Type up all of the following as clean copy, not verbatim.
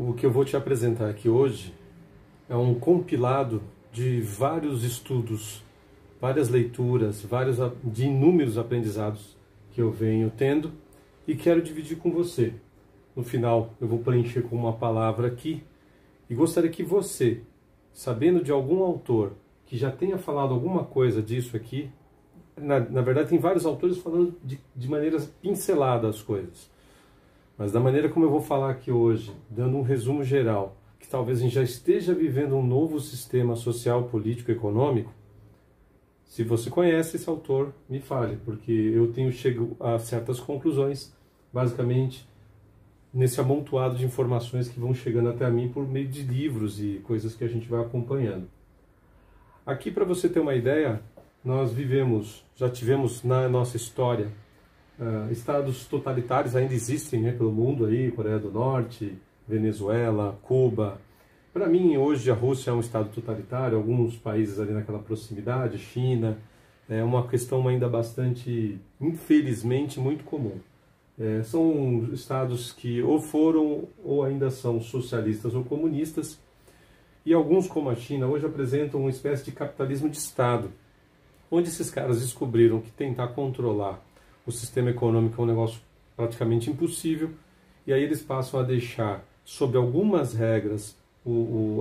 O que eu vou te apresentar aqui hoje é um compilado de vários estudos, várias leituras, de inúmeros aprendizados que eu venho tendo e quero dividir com você. No final, eu vou preencher com uma palavra aqui e gostaria que você, sabendo de algum autor que já tenha falado alguma coisa disso aqui, na verdade tem vários autores falando de maneiras pinceladas as coisas, mas da maneira como eu vou falar aqui hoje, dando um resumo geral, que talvez a gente já esteja vivendo um novo sistema social, político, econômico. Se você conhece esse autor, me fale, porque eu chego a certas conclusões, basicamente nesse amontoado de informações que vão chegando até a mim por meio de livros e coisas que a gente vai acompanhando. Aqui, para você ter uma ideia, nós já tivemos na nossa história estados totalitários, ainda existem, né, pelo mundo aí, Coreia do Norte, Venezuela, Cuba. Para mim, hoje a Rússia é um estado totalitário, alguns países ali naquela proximidade, China, é uma questão ainda bastante, infelizmente, muito comum. São estados que ou foram ou ainda são socialistas ou comunistas, e alguns, como a China, hoje apresentam uma espécie de capitalismo de Estado, onde esses caras descobriram que tentar controlar o sistema econômico é um negócio praticamente impossível, e aí eles passam a deixar, sob algumas regras,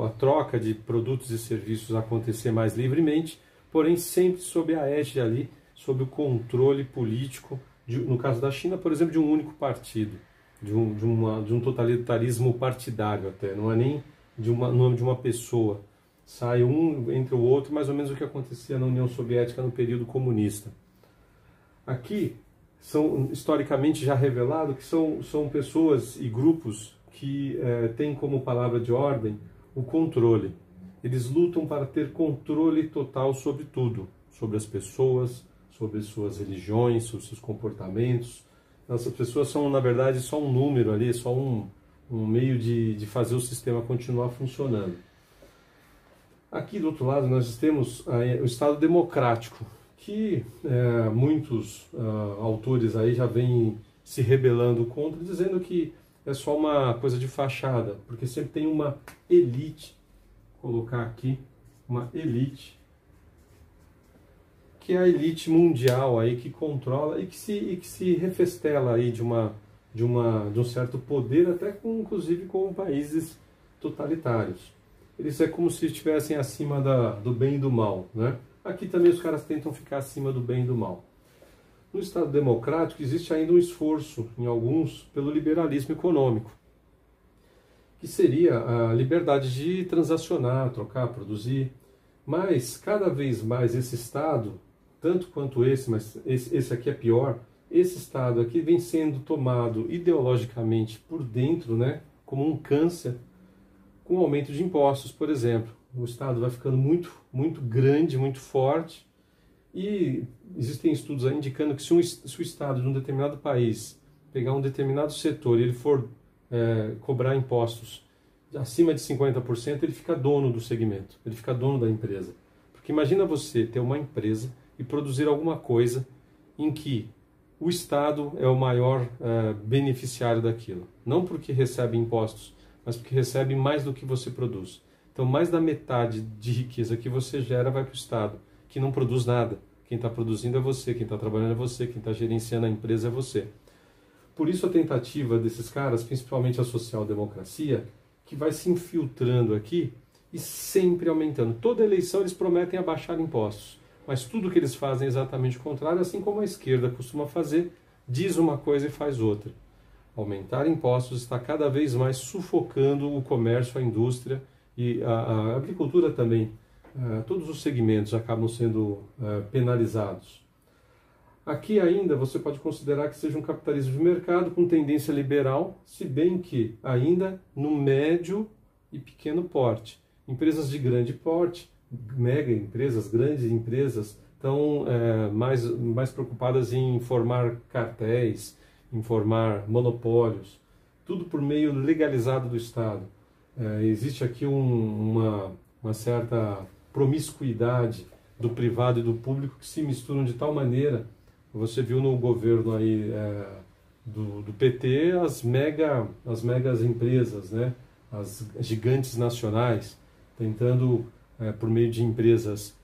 a troca de produtos e serviços acontecer mais livremente, porém sempre sob a égide ali, sob o controle político, no caso da China, por exemplo, de um único partido, de um totalitarismo partidário até, não é nem nome de uma pessoa. Sai um entre o outro, mais ou menos o que acontecia na União Soviética no período comunista. Aqui, são historicamente já revelado que são pessoas e grupos que têm como palavra de ordem o controle. Eles lutam para ter controle total sobre tudo, sobre as pessoas, sobre suas religiões, sobre seus comportamentos. Essas pessoas são, na verdade, só um número ali, só um meio de fazer o sistema continuar funcionando. Aqui do outro lado nós temos o Estado democrático, que muitos autores aí já vêm se rebelando contra, dizendo que é só uma coisa de fachada, porque sempre tem uma elite, vou colocar aqui, uma elite, que é a elite mundial aí que controla e que se refestela aí de um certo poder, até inclusive com países totalitários. Eles é como se estivessem acima do bem e do mal, né? Aqui também os caras tentam ficar acima do bem e do mal. No Estado democrático existe ainda um esforço, em alguns, pelo liberalismo econômico, que seria a liberdade de transacionar, trocar, produzir. Mas cada vez mais esse Estado, tanto quanto esse, mas esse aqui é pior, esse Estado aqui vem sendo tomado ideologicamente por dentro, né, como um câncer, com o aumento de impostos, por exemplo. O Estado vai ficando muito, muito grande, muito forte, e existem estudos aí indicando que se o Estado de um determinado país pegar um determinado setor e ele for cobrar impostos acima de 50%, ele fica dono do segmento, ele fica dono da empresa. Porque imagina você ter uma empresa e produzir alguma coisa em que o Estado é o maior beneficiário daquilo. Não porque recebe impostos, mas porque recebe mais do que você produz. Então, mais da metade de riqueza que você gera vai para o Estado, que não produz nada. Quem está produzindo é você, quem está trabalhando é você, quem está gerenciando a empresa é você. Por isso a tentativa desses caras, principalmente a social-democracia, que vai se infiltrando aqui e sempre aumentando. Toda eleição eles prometem abaixar impostos, mas tudo que eles fazem é exatamente o contrário, assim como a esquerda costuma fazer, diz uma coisa e faz outra. Aumentar impostos está cada vez mais sufocando o comércio, a indústria e a agricultura também. Todos os segmentos acabam sendo penalizados. Aqui ainda você pode considerar que seja um capitalismo de mercado com tendência liberal, se bem que ainda no médio e pequeno porte. Empresas de grande porte, mega empresas, grandes empresas, estão mais preocupadas em formar cartéis, em formar monopólios, tudo por meio legalizado do Estado. Existe aqui uma certa promiscuidade do privado e do público que se misturam de tal maneira. Você viu no governo aí do PT as megas empresas, né? as gigantes nacionais, tentando, por meio de empresas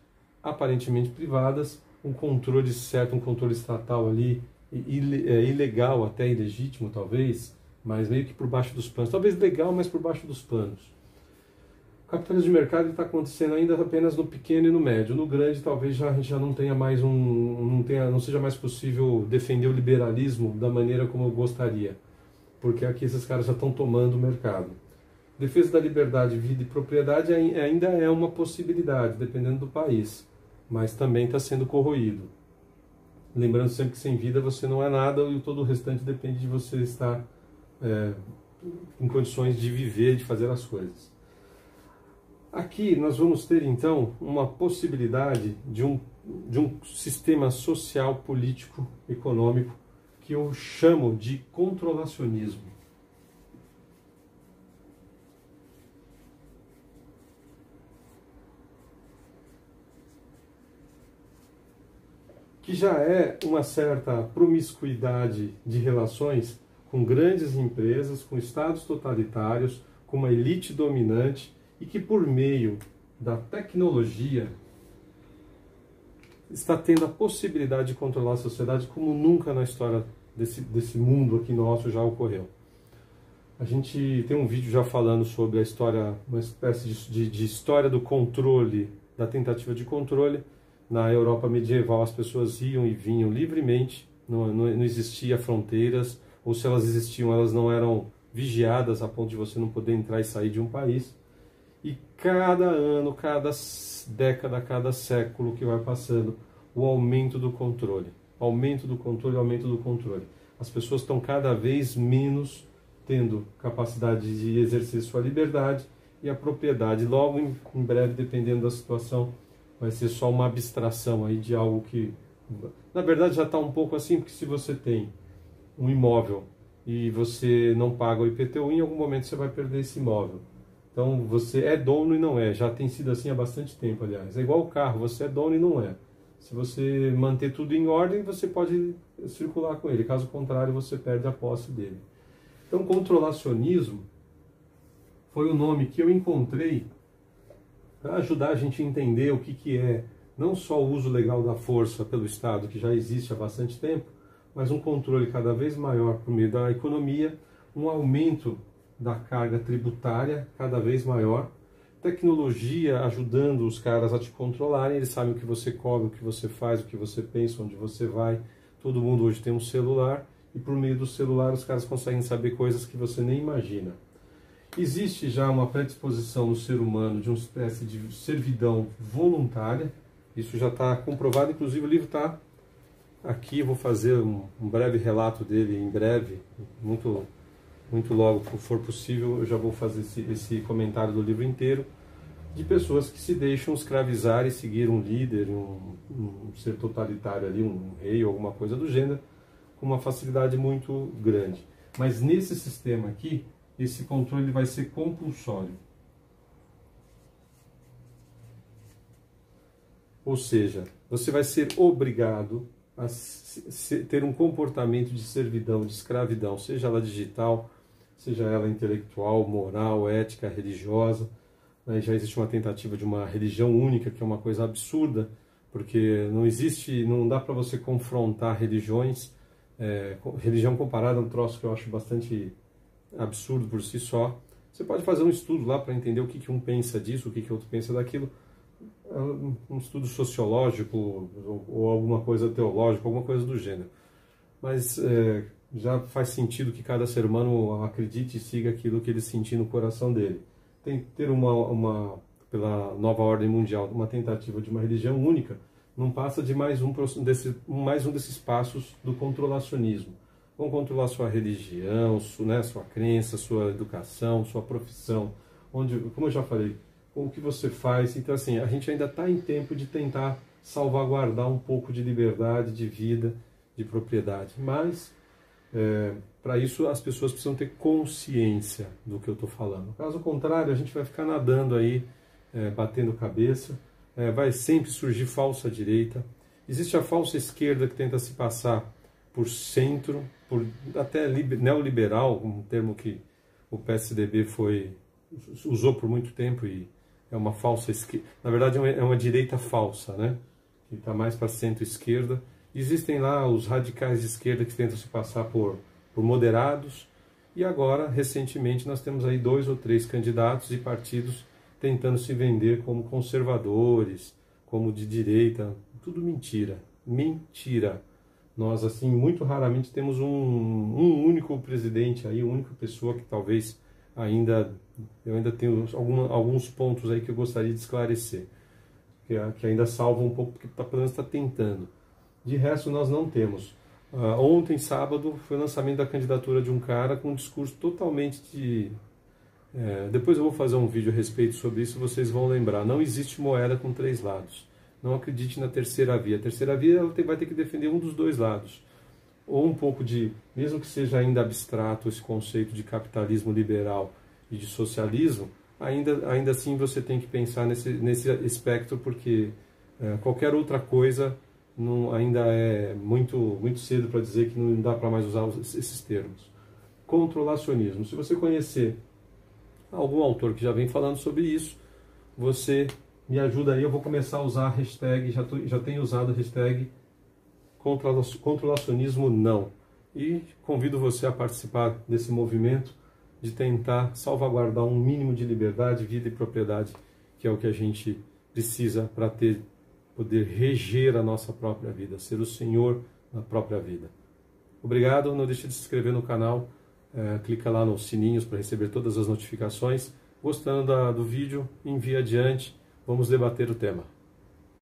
aparentemente privadas, um controle certo, um controle estatal ali, ilegal, até ilegítimo talvez, mas meio que por baixo dos panos. Talvez legal, mas por baixo dos panos. O capitalismo de mercado está acontecendo ainda apenas no pequeno e no médio. No grande, talvez a gente já não tenha mais não seja mais possível defender o liberalismo da maneira como eu gostaria, porque aqui esses caras já estão tomando o mercado. Defesa da liberdade, vida e propriedade ainda é uma possibilidade, dependendo do país, mas também está sendo corroído. Lembrando sempre que sem vida você não é nada e todo o restante depende de você estar em condições de viver, de fazer as coisas. Aqui nós vamos ter então uma possibilidade de um sistema social, político, econômico que eu chamo de controlacionismo. Que já é uma certa promiscuidade de relações com grandes empresas, com estados totalitários, com uma elite dominante e que por meio da tecnologia está tendo a possibilidade de controlar a sociedade como nunca na história desse mundo aqui nosso já ocorreu. A gente tem um vídeo já falando sobre a história, uma espécie de história do controle, da tentativa de controle. Na Europa medieval as pessoas iam e vinham livremente, não existia fronteiras, ou se elas existiam, elas não eram vigiadas a ponto de você não poder entrar e sair de um país. E cada ano, cada década, cada século que vai passando, o aumento do controle. Aumento do controle, aumento do controle. As pessoas estão cada vez menos tendo capacidade de exercer sua liberdade e a propriedade. Logo, em breve, dependendo da situação, vai ser só uma abstração aí de algo que, na verdade, já está um pouco assim, porque se você tem um imóvel e você não paga o IPTU, em algum momento você vai perder esse imóvel. Então, você é dono e não é. Já tem sido assim há bastante tempo, aliás. É igual o carro, você é dono e não é. Se você manter tudo em ordem, você pode circular com ele. Caso contrário, você perde a posse dele. Então, controlacionismo foi o nome que eu encontrei para ajudar a gente a entender o que é não só o uso legal da força pelo Estado, que já existe há bastante tempo, mas um controle cada vez maior por meio da economia, um aumento da carga tributária cada vez maior, tecnologia ajudando os caras a te controlarem, eles sabem o que você come, o que você faz, o que você pensa, onde você vai. Todo mundo hoje tem um celular e por meio do celular os caras conseguem saber coisas que você nem imagina. Existe já uma predisposição no ser humano de uma espécie de servidão voluntária, isso já está comprovado, inclusive o livro está aqui, eu vou fazer um breve relato dele em breve, muito logo que for possível, eu já vou fazer esse comentário do livro inteiro, de pessoas que se deixam escravizar e seguir um líder, um ser totalitário ali, um rei ou alguma coisa do gênero, com uma facilidade muito grande. Mas nesse sistema aqui, esse controle vai ser compulsório. Ou seja, você vai ser obrigado a ter um comportamento de servidão, de escravidão, seja ela digital, seja ela intelectual, moral, ética, religiosa. Já existe uma tentativa de uma religião única, que é uma coisa absurda, porque não dá para você confrontar religiões. Religião comparada é um troço que eu acho bastante absurdo por si só. Você pode fazer um estudo lá para entender o que um pensa disso, o que outro pensa daquilo, um estudo sociológico ou alguma coisa teológica, alguma coisa do gênero. Mas já faz sentido que cada ser humano acredite e siga aquilo que ele sentir no coração dele. Tem que ter pela nova ordem mundial, uma tentativa de uma religião única, não passa de mais um desses passos do controlacionismo. Vão controlar sua religião, sua crença, sua educação, sua profissão, como eu já falei, o que você faz. Então, assim, a gente ainda está em tempo de tentar salvaguardar um pouco de liberdade, de vida, de propriedade. Mas, para isso, as pessoas precisam ter consciência do que eu estou falando. Caso contrário, a gente vai ficar nadando aí, batendo cabeça. Vai sempre surgir falsa direita. Existe a falsa esquerda que tenta se passar por centro, por até neoliberal, um termo que o PSDB foi usou por muito tempo e é uma falsa esquerda. Na verdade, é uma direita falsa, né? Que está mais para centro-esquerda. Existem lá os radicais de esquerda que tentam se passar por moderados. E agora, recentemente, nós temos aí 2 ou 3 candidatos e partidos tentando se vender como conservadores, como de direita. Tudo mentira. Mentira. Nós, assim, muito raramente temos um único presidente aí, uma única pessoa que talvez eu ainda tenho alguns pontos aí que eu gostaria de esclarecer, que ainda salvam um pouco, porque pelo menos está tentando. De resto, nós não temos. Ontem, sábado, foi o lançamento da candidatura de um cara com um discurso totalmente de... depois eu vou fazer um vídeo a respeito sobre isso, vocês vão lembrar. Não existe moeda com 3 lados. Não acredite na terceira via. A terceira via ela vai ter que defender um dos 2 lados. Ou um pouco de, mesmo que seja ainda abstrato esse conceito de capitalismo liberal e de socialismo, ainda assim você tem que pensar nesse espectro, porque qualquer outra coisa ainda é muito cedo para dizer que não dá para mais usar esses termos. Controlacionismo. Se você conhecer algum autor que já vem falando sobre isso, você me ajuda aí, eu vou começar a usar a hashtag, já tenho usado a hashtag controlacionismo não. E convido você a participar desse movimento de tentar salvaguardar um mínimo de liberdade, vida e propriedade, que é o que a gente precisa para poder reger a nossa própria vida, ser o senhor da própria vida. Obrigado, não deixe de se inscrever no canal, clica lá nos sininhos para receber todas as notificações. Gostando do vídeo, envie adiante, vamos debater o tema.